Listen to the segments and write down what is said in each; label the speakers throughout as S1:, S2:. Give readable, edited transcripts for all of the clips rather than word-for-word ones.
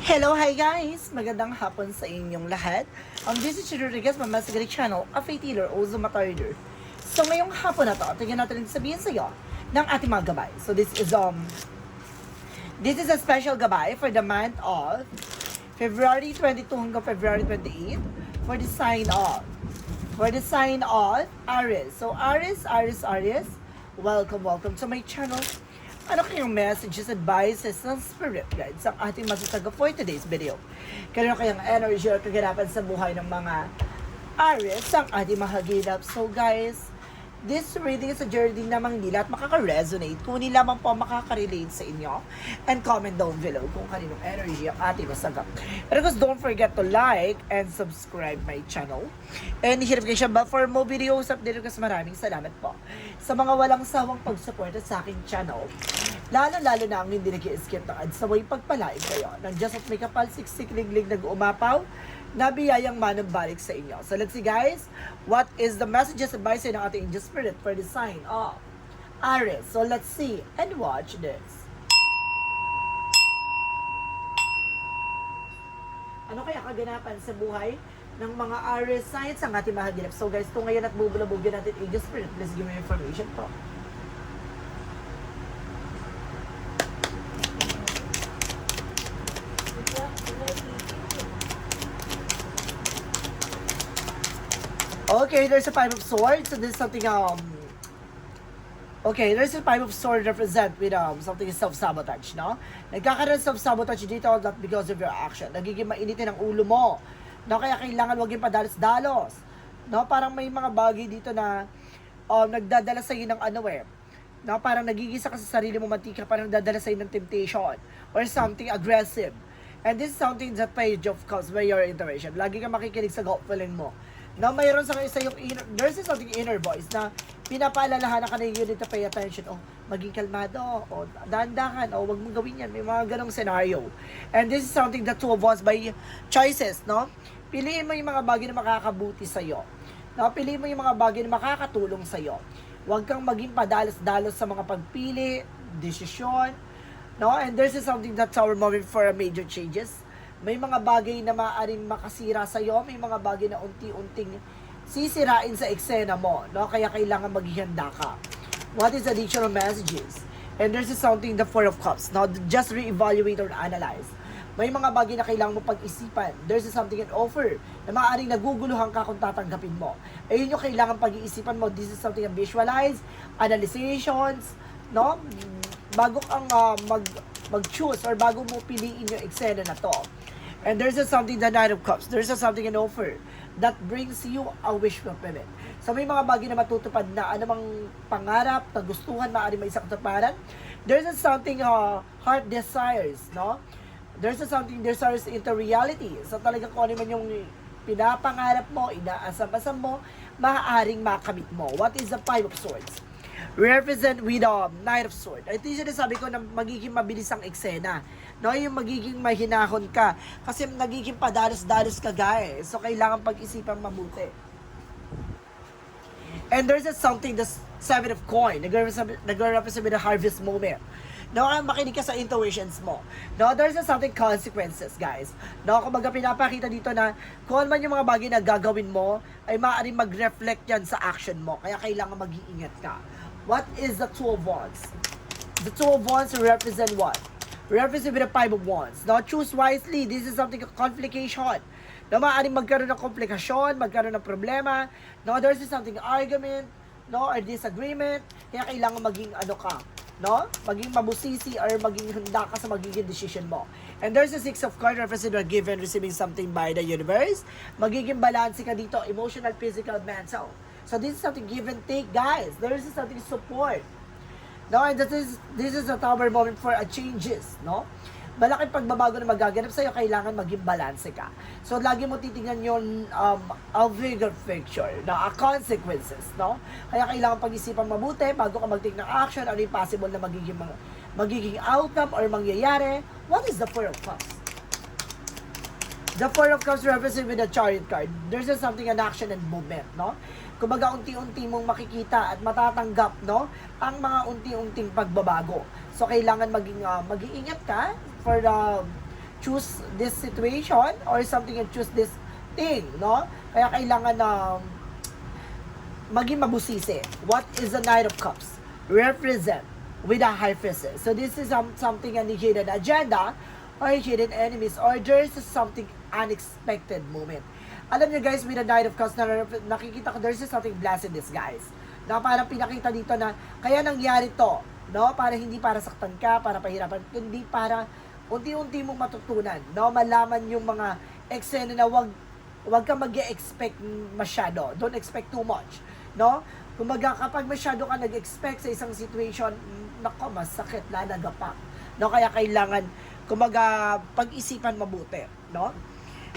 S1: Hello, hi guys! Magandang hapon sa inyong lahat. This is Rodriguez, Mama Sigari Channel, a faith healer, also matarder. So ngayong hapon na to, tingnan natin sabihin sa iyo ng ating mga gabay. So this is a special gabay for the month of February 22 hanggang February 28 for the sign of Aries. So Aries, welcome to my channel. Ano kayong messages, advices, ng spirit guides ang ating masasaga for today's video? Kaya kayang energy or kaganapan sa buhay ng mga Aries ang ating mahagilap. So guys, this reading is a journey namang nila at makaka-resonate kung hindi lamang po makaka-relate sa inyo. And comment down below kung kaninong energy ang ating masagap. And of course, don't forget to like and subscribe my channel. And hit notification bell for more videos update ko. Maraming salamat po sa mga walang sawang pagsuporta sa aking channel. Lalo-lalo na ang hindi nag-i-skip ng ads, naway pagpalain kayo ng Diyos at may kapal siksik liglig nag-umapaw na biyayang manambalik sa inyo. So let's see guys, what is the messages advice ng ating angel spirit for the sign of Aries? So let's see and watch this. Ano kaya kaganapan sa buhay ng mga Aries signs ang ating mahagilap? So guys, kung ngayon at bubulabugin natin angel spirit, please give me information po. Okay, there's a Five of Swords. So this is something okay, there's a Five of Swords represent with something self-sabotage, no? Nagkakaroon ng self-sabotage dito not because of your action. Nagiging mainitin ang ulo mo. No, kaya kailangan wag yung padalos-dalos. No, parang may mga bagay dito na nagdadala sa ng No, parang nagigisa ka sa sarili mo mantika, parang nagdadala sa ng temptation or something aggressive. And this is something that page of cups by your intuition. Lagi kang makikinig sa gut feeling mo. Na mayroon sa yung inner, there's something inner voice na pinapaalalahanan ka na you need to pay attention. Oh, maging kalmado. Oh, dahan-dahan. Oh, wag mong gawin yan. May mga ganong scenario. And this is something that two of us by choices, no? Piliin mo yung mga bagay na makakabuti sa'yo. No? Piliin mo yung mga bagay na makakatulong sa'yo. Huwag kang maging padalos-dalos sa mga pagpili, desisyon. No? And this is something that's our moment for major changes. May mga bagay na maaaring makasira sa iyo, may mga bagay na unti-unting sisirain sa eksena mo, no? Kaya kailangan maghihanda ka. What is additional messages? And there's something, the Four of Cups. Now, just re-evaluate or analyze. May mga bagay na kailangan mo pag-isipan. There's something an offer na maaaring naguguluhan ka kung tatanggapin mo. Ayun yung kailangan pag-iisipan mo. This is something na visualize, analyzations, no? Bago kang mag-choose or bago mo piliin yung eksena na to. And there's something, the Nine of Cups. There's something an offer that brings you a wish fulfillment. So may mga bagay na matutupad na anumang pangarap, kagustuhan, maaari may isang katuparan. There's something heart desires, no? There's something desires into reality. So talagang kung ano man yung pinapangarap mo, inaasam-asam mo, maaaring makamit mo. What is the Five of Swords? Represent with Knight of Swords. Ito yung sinasabi ko na magiging mabilis ang eksena. No, yung magiging mahinahon ka. Kasi nagiging padalos-dalos ka guys. So, kailangan pag-isipan mabuti. And there's something, the Seven of Coin. Nag-represent with the harvest moment. No, makinig ka sa intuitions mo. No, there's something consequences, guys. No, kumbaga pinapakita dito na kung man yung mga bagay na gagawin mo, ay maaaring mag-reflect yan sa action mo. Kaya kailangan mag-iingat ka. What is the Two of Wands? The Two of Wands represent what? Represent with the Five of Wands. Now, choose wisely. This is something of complication. No, maaaring magkaroon ng komplikasyon, magkaroon ng problema. No, there's something argument, no, or disagreement. Kaya kailangan maging no? Maging mabusisi or maging handa ka sa magiging decision mo. And there's a Six of Cards represent or give and receiving something by the universe. Magiging balance ka dito, emotional, physical, mental. So this is something give and take, guys. There is something support. No, and this is a tower moment for a changes, no? Malaking pagbabago na magaganap sa'yo, kailangan maging balance ka. So, lagi mo titingnan yung a bigger picture, na consequences, no? Kaya kailangan pag-isipan mabuti bago ka mag-take ng action, ano yung possible na magiging outcome or mangyayari. What is the Four of Cups? The Four of Cups represent with the Chariot card. There's just something, an action and movement, no? Kumbaga, unti-unti mong makikita at matatanggap, no? Ang mga unti-unting pagbabago. So, kailangan mag-iingat ka for choose this situation or something and choose this thing, no? Kaya kailangan na maging mabusisi. What is the Knight of Cups? Represent with a high priestess. So this is something a hidden agenda or hidden enemies or there's something unexpected moment. Alam niyo guys, with the Knight of Cups, nakikita ko there's something blessed in this guys. Na parang pinakita dito na kaya nangyari to, no? Para hindi para saktan ka, para pahirapan, kundi para unti-unti mong matutunan, no? Malaman yung mga eksena na wag ka mag-expect masyado. Don't expect too much, no? Kumaga kapag masyado ka nag-expect sa isang situation, nako, masakit, lalagapak. No, kaya kailangan kumaga pag-isipan mabuti, no?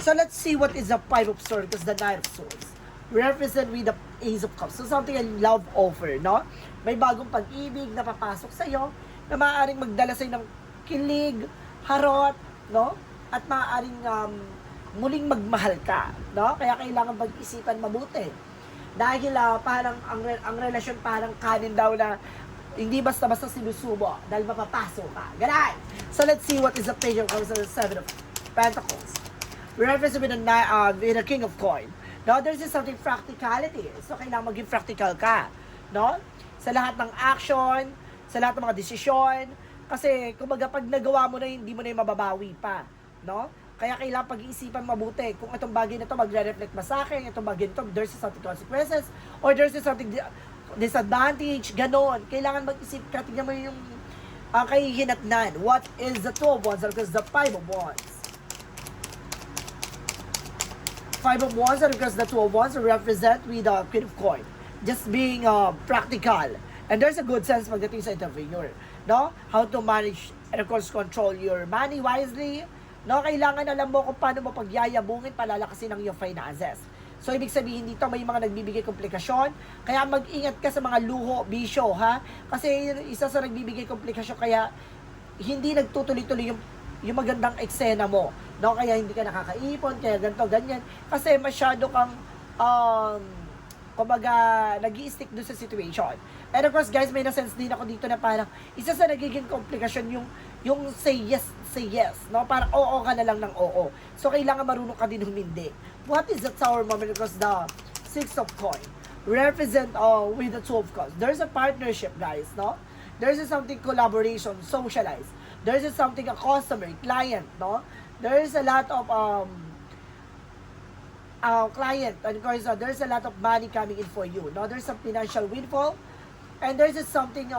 S1: So let's see what is the Five of Swords, because the Knight of Swords represent with the Ace of Cups. So something a love offer, no? May bagong pag-ibig na papasok sa iyo na maaaring magdala sa ng kilig, harot, no? At maaaring muling magmahal ka, no? Kaya kailangan pag-isipan mabuti. Dahil parang ang relasyon parang kanin daw na hindi basta-basta sinusubo dahil mapapasok ka. Ganun! So let's see what is the page of comes the Seven of Pentacles. Reference with the King of Coin. No, there's something practicality. So kailangan maging practical ka, no? Sa lahat ng action, sa lahat ng mga desisyon, kasi kumbaga pag nagawa mo na hindi mo na yung mababawi pa, no? Kaya kailangan pag-iisipan mabuti kung itong bagay na to magre-reflect ba sa akin, itong bagay na to there's something consequences or there's something disadvantage, ganon. Kailangan mag-isip ka, tingnan mo yung kahihinatnan. What is the Two of Wands? Because the Five of Wands. Five of Wands because the Two of Wands represent with the Queen of Coin. Just being practical. And there's a good sense pagdating sa interviewer. No? How to manage and of course control your money wisely. No, kailangan alam mo kung paano mo pagyayabungin, palalakasin ang iyong finances. So, ibig sabihin dito, may mga nagbibigay komplikasyon. Kaya mag-ingat ka sa mga luho, bisyo, ha? Kasi isa sa nagbibigay komplikasyon, kaya hindi nagtutuloy-tuloy yung magandang eksena mo. No, kaya hindi ka nakakaipon, kaya ganito, ganyan. Kasi masyado kang, kumbaga, nag-i-stick doon sa situation. And of course, guys, may na-sense din ako dito na parang isa sa nagiging komplikasyon yung say yes, no? Parang oo ka na lang ng oo. So, kailangan marunong ka din humindi. What is the Tower moment? Because the Six of Coin represent with the Two of Cups. There's a partnership, guys, no? There's something collaboration, socialize. There's something a customer, client, no? There's a lot of client, and of course, there's a lot of money coming in for you, no? There's some financial windfall, and there's something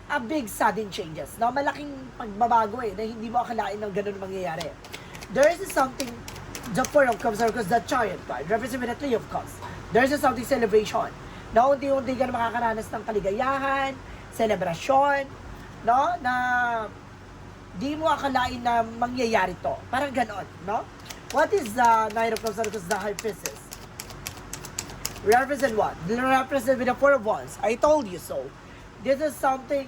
S1: a big sudden changes, no? Malaking pagbabago na hindi mo akalain ng ganun mangyayari. There is something, the Four of Cups, because the Chariot card represents the Three of Cups. There's something celebration, no? Unti-unti ka na makakaranas ng kaligayahan, celebration, no? Na di mo akalain na mangyayari to. Parang ganon, no? What is the Knight of Cups, because the High Priestess represent what? Represent with the Four of Wands. I told you so. This is something,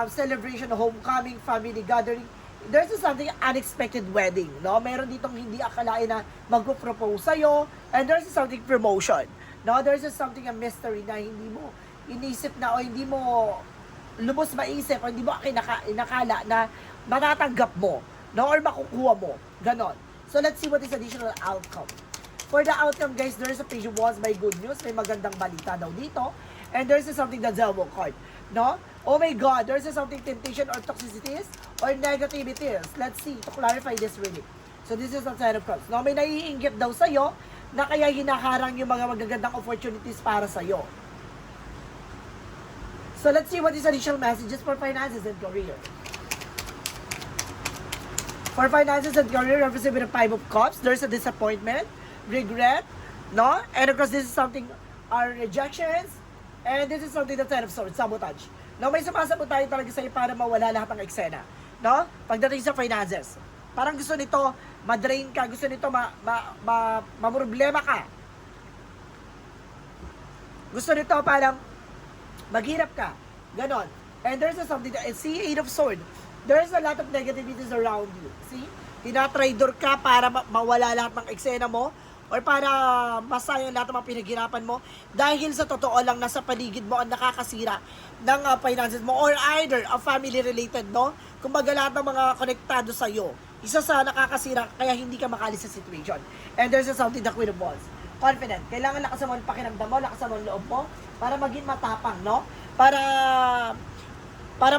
S1: celebration, homecoming, family gathering. There's something unexpected wedding, no? Meron ditong hindi akalain na mag-propose sa'yo, and there's something promotion, no? There's something a mystery na hindi mo inisip na o hindi mo lubos maisip o hindi mo inakala na matatanggap mo, no? Or makukuha mo. Ganon. So, let's see what is additional outcome. For the outcome, guys, there's a Page of Wands by good news. May magandang balita daw dito. And there's something the Devil card, no? Oh my God, there's something temptation or toxicities or negativities. Let's see, to clarify this reading. So this is the Ten of Cups. No, may naiinggit daw sa'yo na kaya hinaharang yung mga magagandang opportunities para sa'yo. So let's see what is additional messages for finances and career. For finances and career, represented with the Five of Cups, there's a disappointment, regret, no? And of course, this is something, our rejections, and this is something the Ten of Swords, sabotage. No, may sumasabot tayo talaga sa'yo para mawala lahat ng eksena. No? Pagdating sa finances. Parang gusto nito, madrain ka. Gusto nito, mamroblema ka. Gusto nito, parang maghirap ka. Ganon. And there's something, see, Eight of Swords. There's a lot of negativities around you. See? Tinatraidor ka para mawala lahat ng eksena mo. or para masayang lahat ng mga pinaghirapan mo dahil sa totoo lang nasa paligid mo ang nakakasira ng finances mo or either a family related, no? Kumbaga lahat ng mga konektado sa iyo, isa sa nakakasira kaya hindi ka makalis sa situation. And there's something the Queen of Wands. Confident. Kailangan lakasan mo ang pakiramdam mo, lakasan mo ang loob mo para maging matapang, no? Para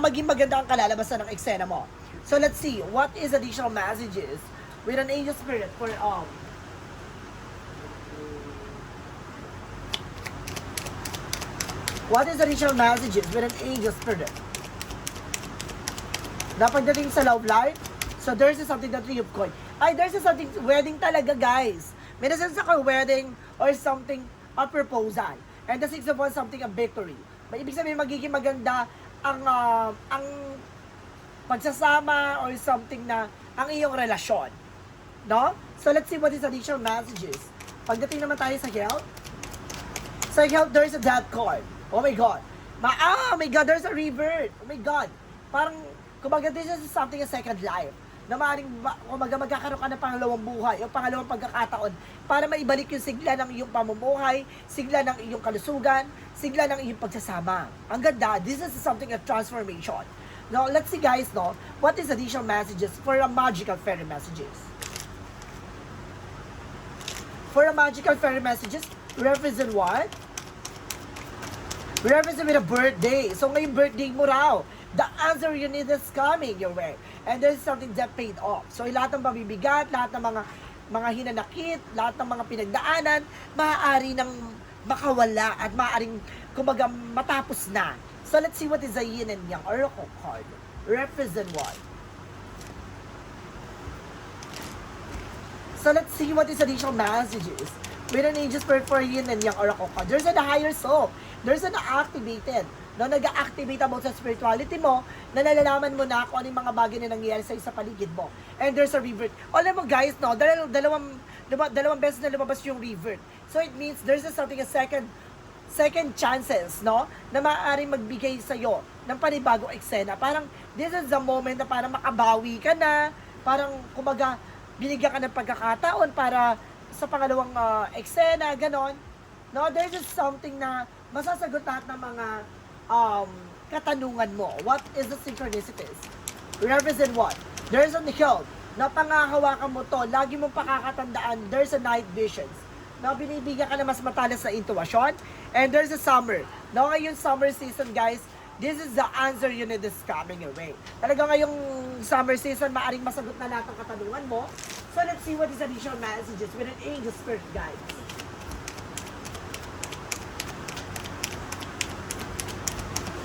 S1: maging maganda ang kalalabasan ng eksena mo. So let's see, what is additional messages with an angel spirit for what is additional messages with an angel spirit? Na pagdating sa love life, so there's something that Three of Coins. Ay, there's something, wedding talaga, guys. May nasense ako wedding or something, a proposal. And the Six of Wands, something, a victory. May ibig sabihin, magiging maganda ang pagsasama or something na ang iyong relasyon. No? So let's see what is additional messages. Pagdating naman tayo sa health. Sa health, there's a death card. Oh my God. Oh my God, there's a rebirth. Oh my God. Parang, kumbaga, this is something a second life. Na maaaring, kumbaga, magkakaroon ka ng pangalawang buhay o pangalawang pagkakataon para maibalik yung sigla ng iyong pamumuhay, sigla ng iyong kalusugan, sigla ng iyong pagsasama. Ang ganda, this is something a transformation. Now, let's see guys, no, what is additional messages for a magical fairy messages? For a magical fairy messages, represent what? Represent with a birthday. So, ngayong birthday mo raw, the answer you need is coming your way. And there's something that paid off. So, lahat ng mabibigat, lahat ng mga hinanakit, lahat ng mga pinagdaanan, maaari nang makawala at maaaring, kumbaga, matapos na. So, let's see what is a yin and yang oracle card. Represent what? So, let's see what is additional messages with an angel spirit for yin and yang oracle card. There's a higher soul. There's an activated. No, nag-activate about sa spirituality mo, na nalalaman mo na kung ano yung mga bagay na nangyayari sa paligid mo. And there's a revert. Alam mo guys, no, dalawang beses na lumabas yung revert. So it means there's something, a second chances, no, na maaaring magbigay sa'yo ng panibagong eksena. Parang, this is the moment na parang makabawi ka na, parang, kumaga, binigyan ka ng pagkakataon para sa pangalawang eksena, ganon. No, there's just something na masasagot lahat ng mga katanungan mo. What is the synchronicities? Represent what? There's a nickel. Na pangahawakan mo to, lagi mong pakakatandaan, there's a night visions. Na binibigyan ka na mas matalas na intuition. And there's a summer. Na ngayon summer season, guys, this is the answer you need is coming your way. Talaga ngayong summer season, maaring masagot na lahat ng katanungan mo. So let's see what is additional messages with an angel spirit guide.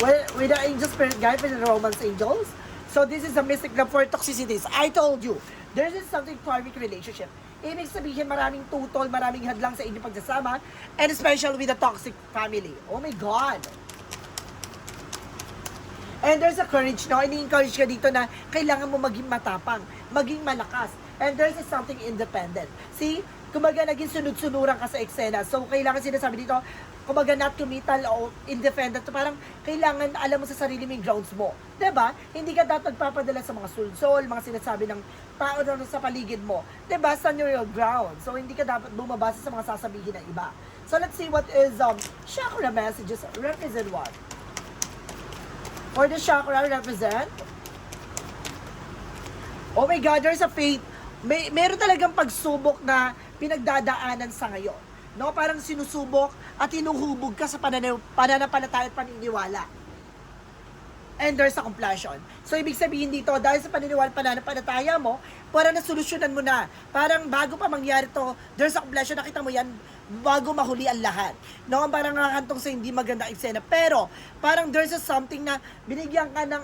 S1: Well, with the angel spirit guide, with the romance angels. So this is a mystic love for toxicities. I told you, there is something karmic relationship. Ibig sabihin, maraming tutol, maraming hadlang sa inyong pagsasama, and especially with a toxic family. Oh my God! And there's a courage, no? Ini-encourage ka dito na kailangan mo maging matapang, maging malakas. And there's something independent. See? Kumbaga, naging sunod-sunuran ka sa eksena. So, kailangan sinasabi dito, kumbaga, not committal o independent. Parang, kailangan alam mo sa sarili mo yung grounds mo. Diba? Hindi ka dapat magpapadala sa mga sulsol, mga sinasabi ng tao na sa paligid mo. Diba? Stand your ground. So, hindi ka dapat bumabasa sa mga sasabihin ng iba. So, let's see what is chakra messages. Represent what? For the chakra, represent? Oh my God, there's a faith. Meron talagang pagsubok na pinagdadaanan sa ngayon. No, parang sinusubok at hinuhubog ka sa pananampalataya at paniniwala. And there's a completion. So, ibig sabihin dito, dahil sa pananampalataya mo, para nasolusyonan mo na. Parang bago pa mangyari to, there's a completion. Nakita mo yan, bago mahuli ang lahat. No, parang nakakantong sa hindi magandang eksena. Pero, parang there's something na binigyan ka ng,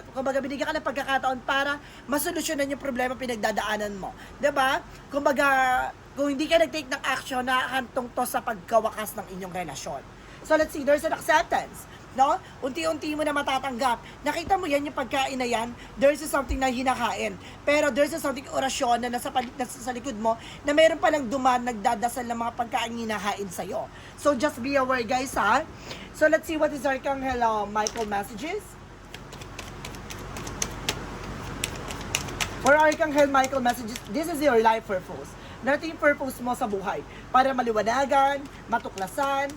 S1: kumbaga binigyan ka ng pagkakataon para masolusyonan yung problema pinagdadaanan mo. Diba? Kumbaga, kung hindi ka nag-take ng action, nakakantong to sa pagkawakas ng inyong relasyon. So, let's see, there's an acceptance. No? Unti-unti mo na matatanggap. Nakita mo yan, yung pagkain na yan, there's something na hinakain. Pero there's something orasyon na nasa likod mo, na meron palang duman, nagdadasal ng mga pagkain hinakain sa'yo. So just be aware guys, ha? So let's see what is Archangel Michael messages. For Archangel Michael messages, this is your life purpose. na ito yung purpose mo sa buhay. Para maliwanagan, matuklasan,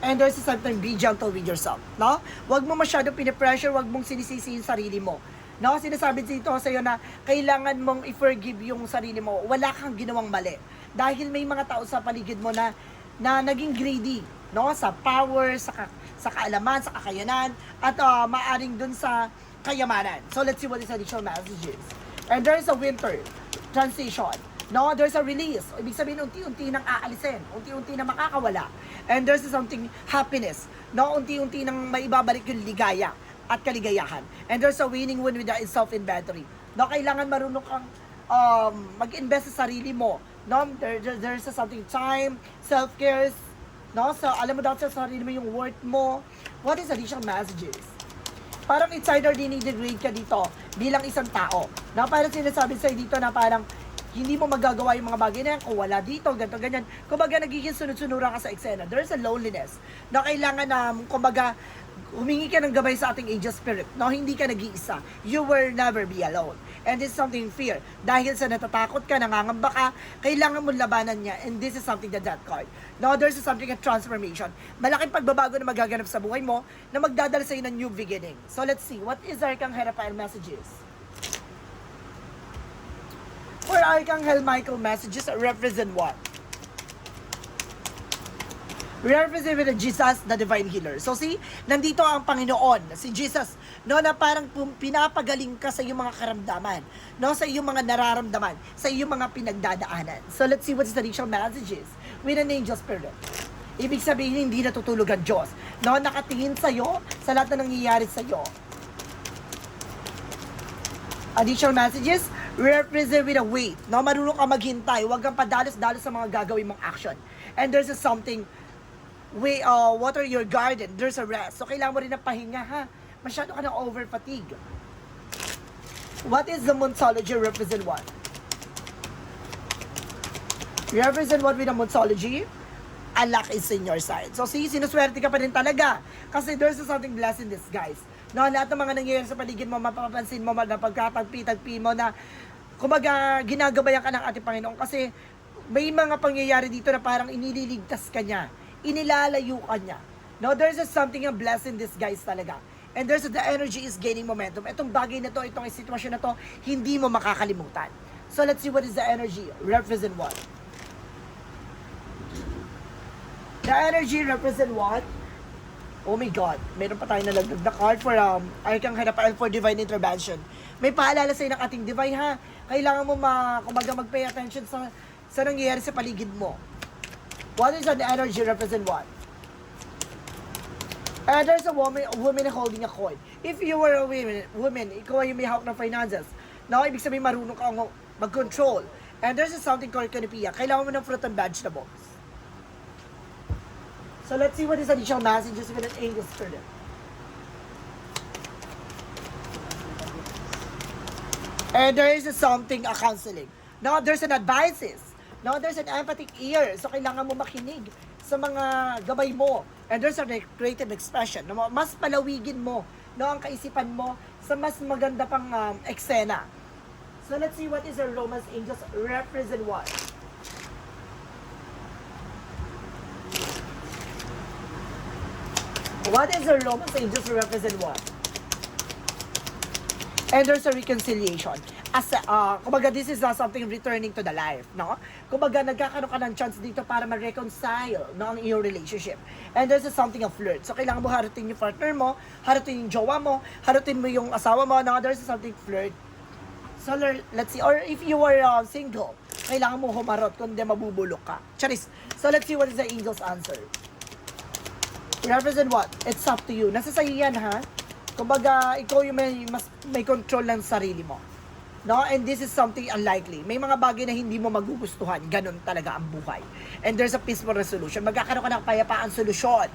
S1: and there's something, be gentle with yourself, no? Huwag mo masyadong pinipressure, huwag mong sinisisi yung sarili mo. No, sinasabi dito sa iyo na kailangan mong i-forgive yung sarili mo. Wala kang ginawang mali. Dahil may mga tao sa paligid mo na naging greedy, no? Sa power, sa kaalaman, sa kakayanan, at maaring dun sa kayamanan. So let's see what is additional messages. And there's a winter transition. No, there's a release. Ibig sabihin, unti-unti nang aalisin. Unti-unti na makakawala. And there's something happiness. No, unti-unti nang maibabalik yung ligaya at kaligayahan. And there's a winning win with the self-inventory. No, kailangan marunong kang mag-invest sa sarili mo. No, there's something time, self-care. No, so alam mo daw sa sarili mo yung worth mo. What is additional messages? Parang it's either dinidegrade ka dito bilang isang tao. No, parang sinasabi sa'yo dito na parang hindi mo magagawa yung mga bagay na yan kung wala dito, ganito, ganyan. Kumbaga, nagiging sunod-sunuran ka sa eksena. There's a loneliness na kailangan na, kumbaga, humingi ka ng gabay sa ating angel spirit. No, hindi ka nag-iisa. You will never be alone. And this is something fear. Dahil sa natatakot ka, nangangamba ka, kailangan mo labanan niya. And this is something the death card. No, there's something a transformation. Malaking pagbabago na magaganap sa buhay mo na magdadala sa iyo ng new beginning. So let's see, what is Arcangel Raphael messages? For Archangel Michael messages, represent what? Represent with Jesus, the divine healer. So see, nandito ang Panginoon, si Jesus, no, na parang pinapagaling ka sa iyong mga karamdaman, no, sa iyong mga nararamdaman, sa iyong mga pinagdadaanan. So let's see what is the additional messages with an angel spirit. Ibig sabihin, hindi natutulog ang Diyos, no, nakatingin sa iyo, sa lahat na nangyayari sa iyo. Additional messages, represent with a wait. No, marunong ka maghintay. Huwag kang padalos-dalos sa mga gagawin mong action. And there's a something, water your garden. There's a rest. So, kailangan mo rin ng pahinga, ha? Masyado ka ng over-fatigue. What is the Monsology represent what? Represent what with the Monsology? A luck is in your side. So, see, sinuswerte ka pa rin talaga. Kasi there's something blessed in this, guys. No, lahat ng mga nangyayari sa paligid mo, mapapansin mo, na pagkatagpi-tagpi mo na, kumbaga, ginagabayan ka ng ating Panginoon. Kasi, may mga pangyayari dito na parang inililigtas ka niya. Inilalayo ka niya. No, there's something a blessing in this, guys, talaga. And there's the energy is gaining momentum. Itong bagay na to, itong sitwasyon na to, hindi mo makakalimutan. So, let's see what is the energy. Represent what? The energy represent what? Oh my God, meron pa tayo nalagdag na card for Arcangel Raphael for divine intervention. May paalala sa'yo ng ating divine, ha? Kailangan mo kumbaga mag-pay attention sa nangyayari sa paligid mo. What is the energy represent what? And there's a woman holding a coin. If you were a woman, ikaw ay may hawak ng finances. No, ibig sabihin marunong ka mag-control. And there's something called Canopia. Kailangan mo ng fruit and vegetables. So let's see what is additional messages with an angel spirit. And there is something, a counseling. No, there's an advices. No, there's an empathic ear. So kailangan mo makinig sa mga gabay mo. And there's a creative expression. No, mas palawigin mo, no, ang kaisipan mo sa mas maganda pang eksena. So let's see what is the Romance angels represent what? What is the Romance angels represent what? And there's a reconciliation. As kumbaga, this is something returning to the life, no? Kumbaga, nagkakaroon ka ng chance dito para ma-reconcile, no, ang iyong relationship. And there's something of flirt. So, kailangan mo harutin yung partner mo, harutin yung jowa mo, harutin mo yung asawa mo, no? There's something flirt. So, let's see. Or if you are single, kailangan mo humarot, kundi mabubulok ka. Charis. So, let's see what is the angel's answer. Represent what? It's up to you. Nasa sa'yo yan, ha? Kumbaga, ikaw yung may control ng sarili mo. No? And this is something unlikely. May mga bagay na hindi mo magugustuhan. Ganun talaga ang buhay. And there's a peaceful resolution. Magkakaroon ka ng kapayapaan solusyon.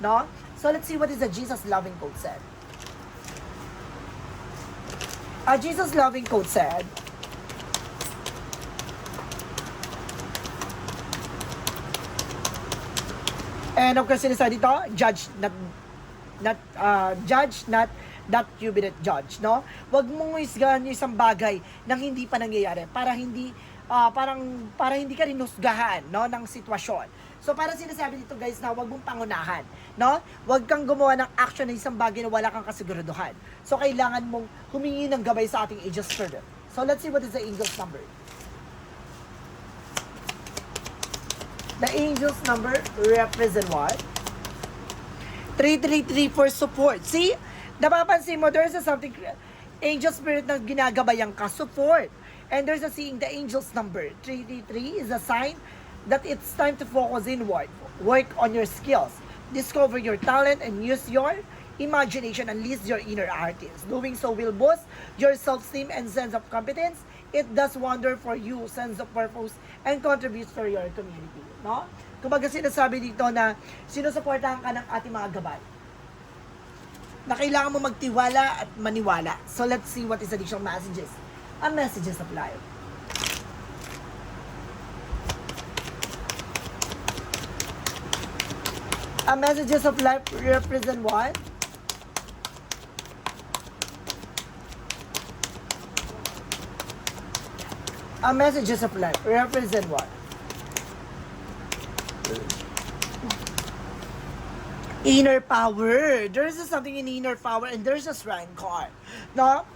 S1: No? So, let's see what is the Jesus loving code said. A Jesus loving code said, and of course, sinasabi dito, judge not that you be not judge, no? Huwag mong isgahan yung isang bagay nang hindi pa nangyayari para hindi para hindi ka rin husgahan, no, ng sitwasyon. So, para sinasabi dito guys na huwag mong pangunahan, no? Huwag kang gumawa ng action na isang bagay na wala kang kasiguraduhan. So, kailangan mong humingi ng gabay sa ating Angel Spirit. So, let's see what is the angel's number. The angel's number represent what? 333 for support. See? Napapansin mo, there's a something, angel spirit na ginagabayan ka, support. And there's a seeing the angel's number. 333 is a sign that it's time to focus inward. Work on your skills. Discover your talent and use your imagination, unleash your inner artist. Doing so will boost your self-esteem and sense of competence. It does wonder for you, sense of purpose, and contributes for your community. No? Kumbaga sinasabi dito na sinusuportahan ka ng ating mga gabay. Na kailangan mo magtiwala at maniwala. So let's see what is additional messages. Messages of life. Messages of life represent what? Messages of life represent what? Inner power. There's something in inner power and there's a shrine card. No?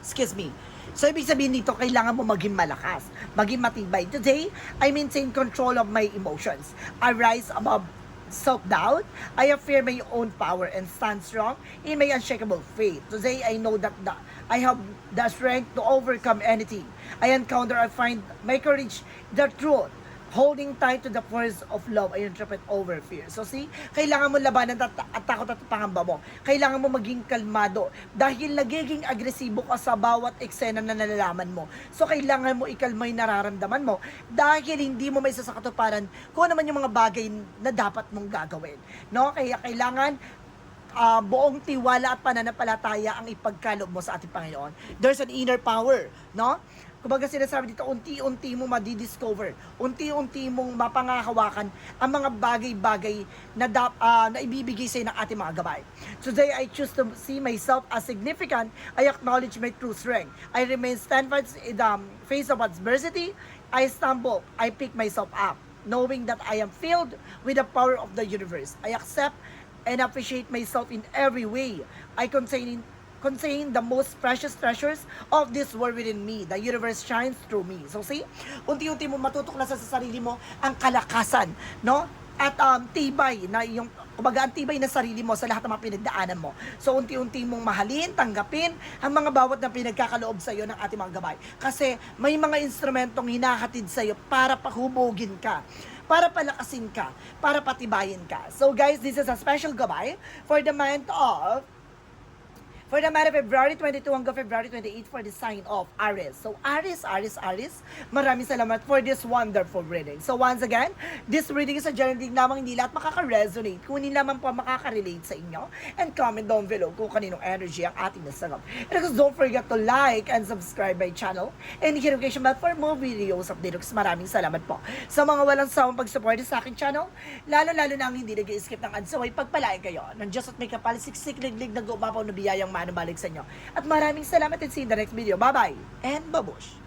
S1: Excuse me. So, ibig sabihin dito, kailangan mo maging malakas, maging matibay. Today, I maintain control of my emotions. I rise above self-doubt. I affirm my own power and stand strong in my unshakable faith. Today, I know that I have the strength to overcome anything I encounter. I find my courage, the truth. Holding tight to the force of love, I interpret over fear. So see, kailangan mo labanan at takot at pangamba mo. Kailangan mo maging kalmado dahil nagiging agresibo ka sa bawat eksena na nalalaman mo. So kailangan mo ikalma yung nararamdaman mo dahil hindi mo may sasakatuparan kung ano man yung mga bagay na dapat mong gagawin. No? Kaya kailangan buong tiwala at pananampalataya ang ipagkaloob mo sa ating Panginoon. There's an inner power, no? Kumbaga sinasabi dito, unti-unti mo madidiscover, unti-unti mong mapangahawakan ang mga bagay-bagay na ibibigay sa'yo ng ating mga gabay. Today, I choose to see myself as significant. I acknowledge my true strength. I remain steadfast in the face of adversity. I stumble. I pick myself up, knowing that I am filled with the power of the universe. I accept and appreciate myself in every way. I contain the most precious treasures of this world within me. The universe shines through me. So see, unti-unti mo matutuklasan sa sarili mo ang kalakasan, no? At tibay na yung, kumbaga ang tibay na sarili mo sa lahat ng mga pinagdaanan mo. So unti-unti mong mahalin, tanggapin ang mga bawat na pinagkakaloob sa iyo ng ating mga gabay. Kasi may mga instrumentong hinahatid sa iyo para pahubogin ka, para palakasin ka, para patibayin ka. So guys, this is a special gabay for the month of February 22 hanggang February 28 for the sign of Aries. So Aries, maraming salamat for this wonderful reading. So once again, this reading is a general reading lamang, hindi lahat makaka-resonate. Kung hindi lamang po makaka-relate sa inyo. And comment down below kung kaninong energy ang ating nasagap. And of course, don't forget to like and subscribe my channel and hit notification bell for more videos update. Maraming salamat po sa mga walang sawang pag-support sa aking channel. Lalo-lalo na ang hindi nag-i-skip ng ads. So ay pagpalain kayo ng Diyos at may kapal, siksik, liglig, nag-uumapaw na biyayang manubalik sa inyo. At maraming salamat and see you in the next video. Bye-bye and babush!